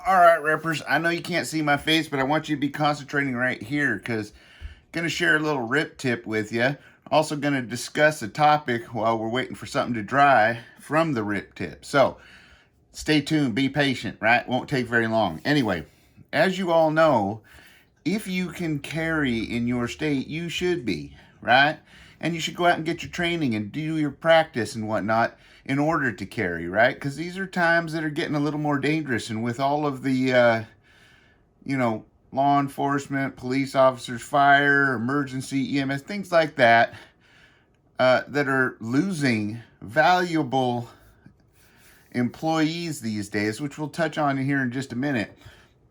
All right, Rippers, I know you can't see my face, but I want you to be concentrating right here because I'm going to share a little rip tip with you. Also going to discuss a topic while we're waiting for something to dry from the rip tip. So stay tuned, be patient, right? Won't take very long. Anyway, as you all know, if you can carry in your state, you should be, right? And you should go out and get your training and do your practice and whatnot in order to carry, right? Because these are times that are getting a little more dangerous. And with all of the, law enforcement, police officers, fire, emergency, EMS, things like that, that are losing valuable employees these days, which we'll touch on here in just a minute.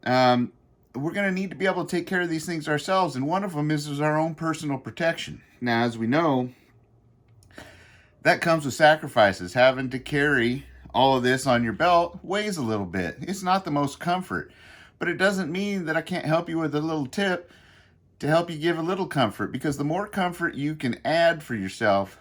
We're going to need to be able to take care of these things ourselves, and one of them is our own personal protection. Now, as we know, that comes with sacrifices. Having to carry all of this on your belt weighs a little bit. It's not the most comfort, but it doesn't mean that I can't help you with a little tip to help you give a little comfort, because the more comfort you can add for yourself,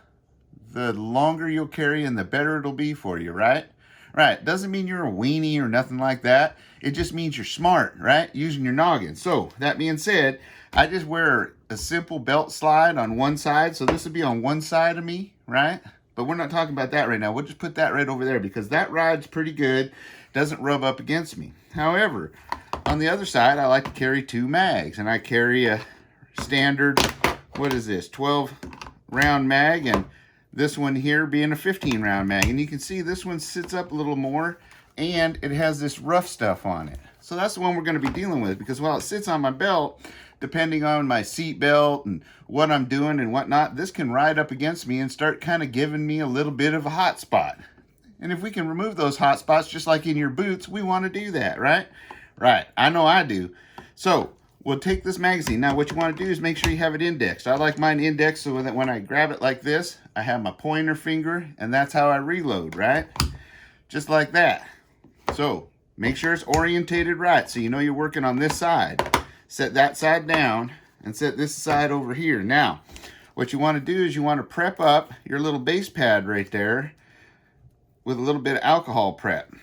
the longer you'll carry and the better it'll be for you, right? Right, doesn't mean you're a weenie or nothing like that. It just means you're smart, right? Using your noggin. So, that being said, I just wear a simple belt slide on one side. So this would be on one side of me, right? But we're not talking about that right now. We'll just put that right over there because that rides pretty good. Doesn't rub up against me. However, on the other side, I like to carry 2 mags. And I carry a standard, 12 round mag, and this one here being a 15 round mag. And you can see this one sits up a little more and it has this rough stuff on it. So that's the one we're going to be dealing with, because while it sits on my belt, depending on my seat belt and what I'm doing and whatnot, this can ride up against me and start kind of giving me a little bit of a hot spot. And if we can remove those hot spots, just like in your boots, we want to do that, right? Right, I know I do. So we'll take this magazine. Now what you want to do is make sure you have it indexed. I like mine indexed so that when I grab it like this, I have my pointer finger, and that's how I reload, right? Just like that. So make sure it's orientated right so you know you're working on this side. Set that side down and set this side over here. Now, what you want to do is you want to prep up your little base pad right there with a little bit of alcohol prep.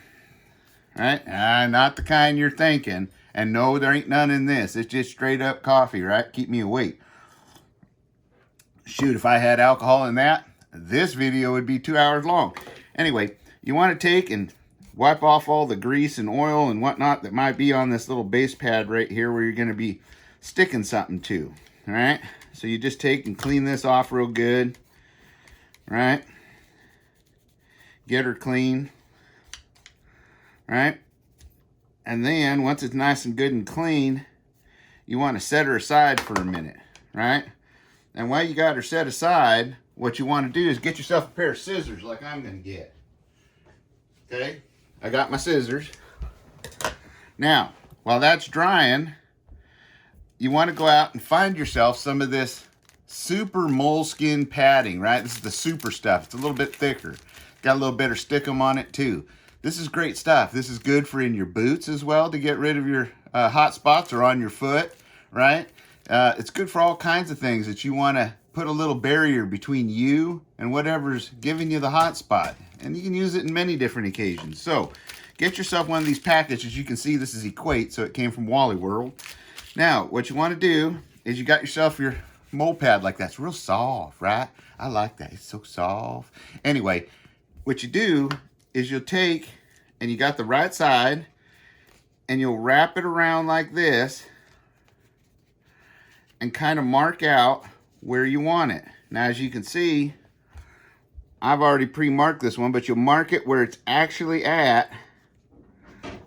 Right? Not the kind you're thinking. And no, there ain't none in this. It's just straight up coffee, right? Keep me awake. Shoot, if I had alcohol in that, this video would be 2 hours long. Anyway, you want to take and wipe off all the grease and oil and whatnot that might be on this little base pad right here where you're going to be sticking something to. All right? So you just take and clean this off real good. Right? Get her clean. Right? And then once it's nice and good and clean, you want to set her aside for a minute, right? And while you got her set aside, what you want to do is get yourself a pair of scissors like I'm going to get. Okay? I got my scissors. Now, while that's drying, you want to go out and find yourself some of this super moleskin padding, right? This is the super stuff. It's a little bit thicker. Got a little better stickum on it too. This is great stuff. This is good for in your boots as well to get rid of your hot spots, or on your foot, right? It's good for all kinds of things that you want to put a little barrier between you and whatever's giving you the hot spot. And you can use it in many different occasions. So get yourself one of these packages. You can see this is Equate, so it came from Wally World. Now, what you want to do is you got yourself your mole pad like that. It's real soft, right? I like that. It's so soft. Anyway, what you do is you'll take, and you got the right side, and you'll wrap it around like this and kind of mark out where you want it. Now, as you can see, I've already pre-marked this one, but you'll mark it where it's actually at,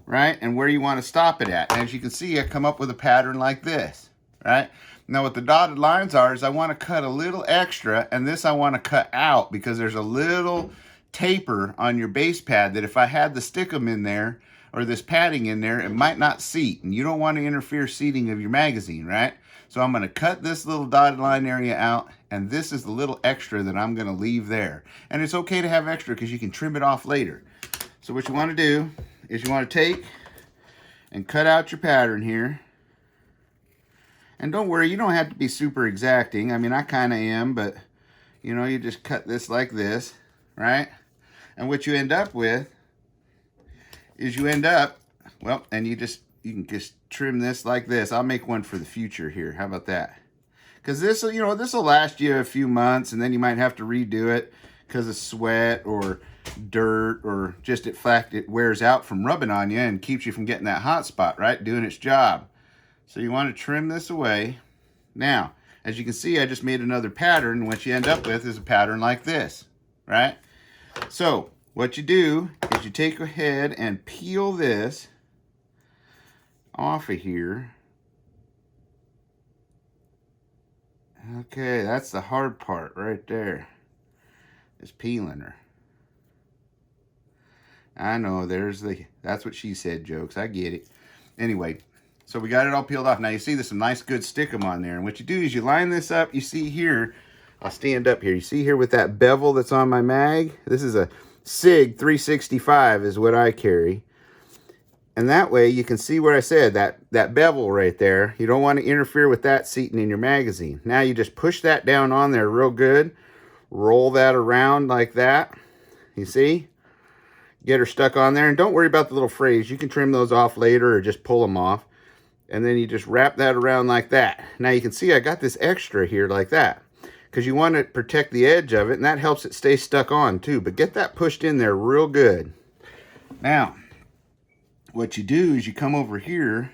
right? And where you want to stop it at. And as you can see, I come up with a pattern like this, right? Now, what the dotted lines are is I want to cut a little extra, and this I want to cut out because there's a little taper on your base pad that if I had the stickum in there or this padding in there, it might not seat, and you don't want to interfere seating of your magazine, right? So I'm going to cut this little dotted line area out, and this is the little extra that I'm going to leave there. And it's okay to have extra because you can trim it off later. So what you want to do is you want to take and cut out your pattern here. And don't worry, you don't have to be super exacting. I mean, I kind of am, but you know, you just cut this like this, right? And what you end up with is you end up Well, and you can just trim this like this. I'll make one for the future here. How about that? Because this will last you a few months, and then you might have to redo it because of sweat or dirt, or just in fact it wears out from rubbing on you and keeps you from getting that hot spot, right? Doing its job. So you want to trim this away. Now, as you can see, I just made another pattern. What you end up with is a pattern like this, right? So what you do is you take ahead and peel this off of here. Okay, that's the hard part right there, is peeling her. I know, that's what she said jokes. I get it. Anyway, so we got it all peeled off. Now you see there's some nice good stickum on there. And what you do is you line this up. You see here, I'll stand up here. You see here with that bevel that's on my mag? This is a SIG 365 is what I carry. And that way you can see where I said that bevel right there. You don't want to interfere with that seating in your magazine. Now you just push that down on there real good. Roll that around like that. You see? Get her stuck on there. And don't worry about the little frays. You can trim those off later or just pull them off. And then you just wrap that around like that. Now you can see I got this extra here like that, because you want to protect the edge of it, and that helps it stay stuck on too. But get that pushed in there real good. Now, what you do is you come over here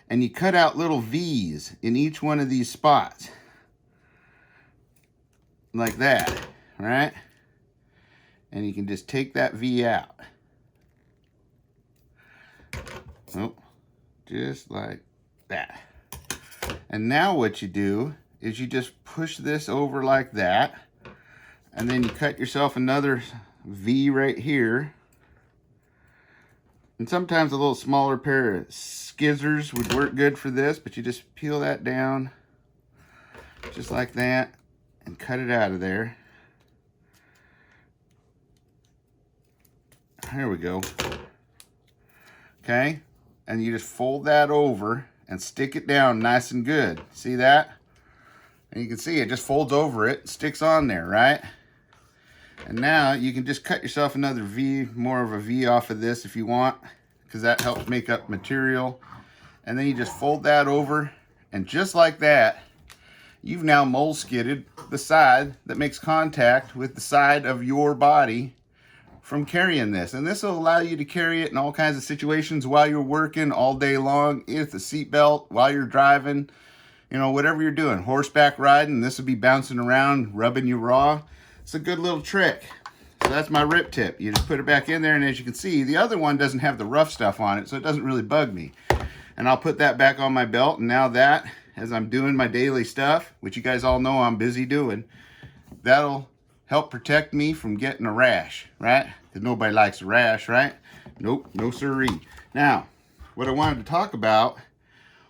and you cut out little V's in each one of these spots. Like that, right? And you can just take that V out. Oh, just like that. And now what you do is you just push this over like that. And then you cut yourself another V right here. And sometimes a little smaller pair of scissors would work good for this, but you just peel that down just like that and cut it out of there. Here we go. Okay, and you just fold that over and stick it down nice and good. See that? And you can see it just folds over it, sticks on there, right? And now you can just cut yourself another V, more of a V off of this if you want, because that helps make up material. And then you just fold that over, and just like that, you've now mole-skidded the side that makes contact with the side of your body from carrying this. And this will allow you to carry it in all kinds of situations while you're working all day long, with the seatbelt, while you're driving, whatever you're doing, horseback riding. This will be bouncing around, rubbing you raw. It's a good little trick. So that's my rip tip. You just put it back in there, and as you can see, the other one doesn't have the rough stuff on it, so it doesn't really bug me. And I'll put that back on my belt, and now that, as I'm doing my daily stuff, which you guys all know I'm busy doing, that'll help protect me from getting a rash, right? Because nobody likes a rash, right? Nope, no siree. Now, what I wanted to talk about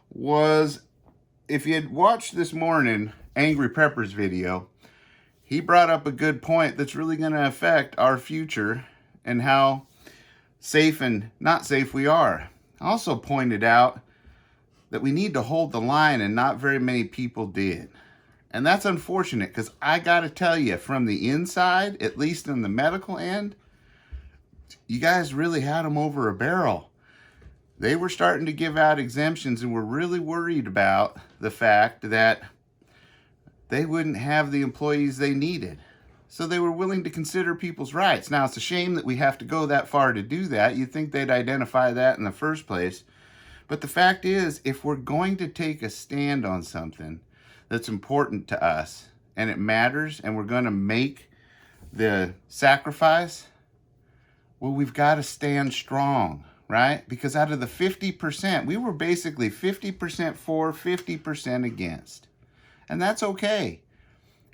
was, if you had watched this morning Angry Prepper's video, he brought up a good point that's really going to affect our future and how safe and not safe we are. I also pointed out that we need to hold the line, and not very many people did. And that's unfortunate, because I got to tell you, from the inside, at least in the medical end, you guys really had them over a barrel. They were starting to give out exemptions and were really worried about the fact that they wouldn't have the employees they needed. So they were willing to consider people's rights. Now, it's a shame that we have to go that far to do that. You'd think they'd identify that in the first place. But the fact is, if we're going to take a stand on something that's important to us, and it matters, and we're going to make the sacrifice, well, we've got to stand strong, right? Because out of the 50%, we were basically 50% for, 50% against. And that's okay.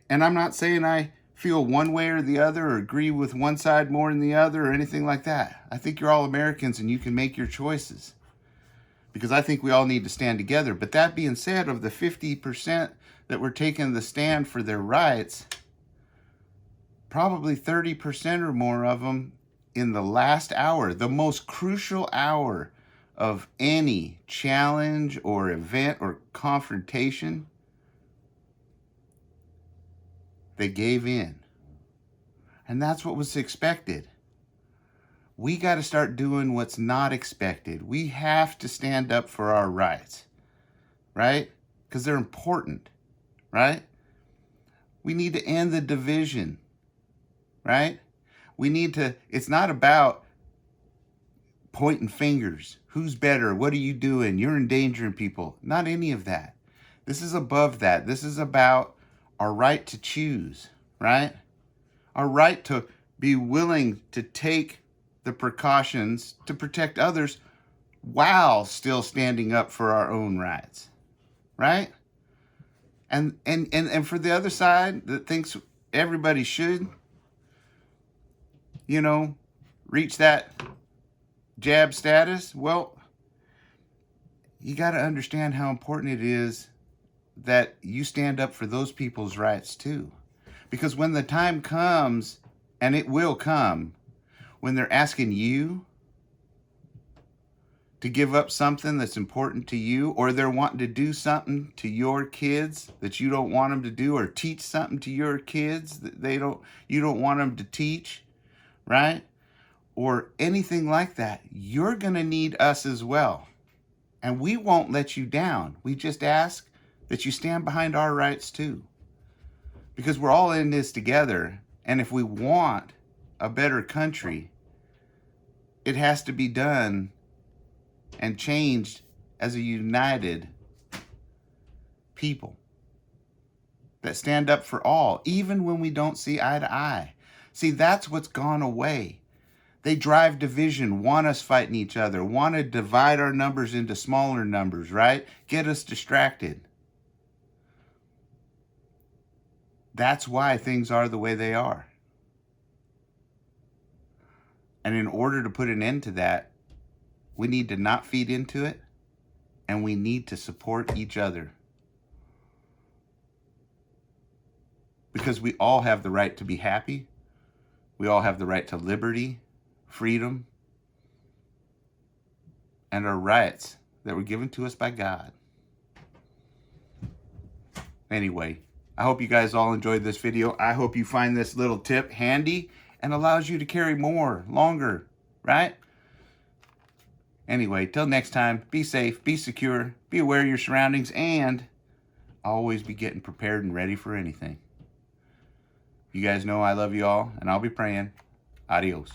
And I'm not saying I feel one way or the other, or agree with one side more than the other, or anything like that. I think you're all Americans and you can make your choices, because I think we all need to stand together. But that being said, of the 50% that were taking the stand for their rights, probably 30% or more of them in the last hour, the most crucial hour of any challenge or event or confrontation, they gave in. And that's what was expected. we got to start doing what's not expected. We have to stand up for our rights, right? Because they're important, right? We need to end the division, right? We need to, it's not about pointing fingers. Who's better? What are you doing? You're endangering people. Not any of that. This is above that. This is about our right to choose, right? Our right to be willing to take the precautions to protect others while still standing up for our own rights, right? And for the other side that thinks everybody should, you know, reach that jab status, well, you got to understand how important it is that you stand up for those people's rights too. Because when the time comes, and it will come, when they're asking you to give up something that's important to you, or they're wanting to do something to your kids that you don't want them to do, or teach something to your kids that you don't want them to teach, right? Or anything like that, you're going to need us as well. And we won't let you down. We just ask that you stand behind our rights too. Because we're all in this together. And if we want a better country, it has to be done and changed as a united people that stand up for all, even when we don't see eye to eye. See, that's what's gone away. They drive division, want us fighting each other, want to divide our numbers into smaller numbers, right? Get us distracted. That's why things are the way they are. And in order to put an end to that, we need to not feed into it, and we need to support each other. Because we all have the right to be happy. We all have the right to liberty, freedom, and our rights that were given to us by God. Anyway, I hope you guys all enjoyed this video. I hope you find this little tip handy and allows you to carry more, longer, right? Anyway, till next time, be safe, be secure, be aware of your surroundings, and always be getting prepared and ready for anything. You guys know I love you all, and I'll be praying. Adios.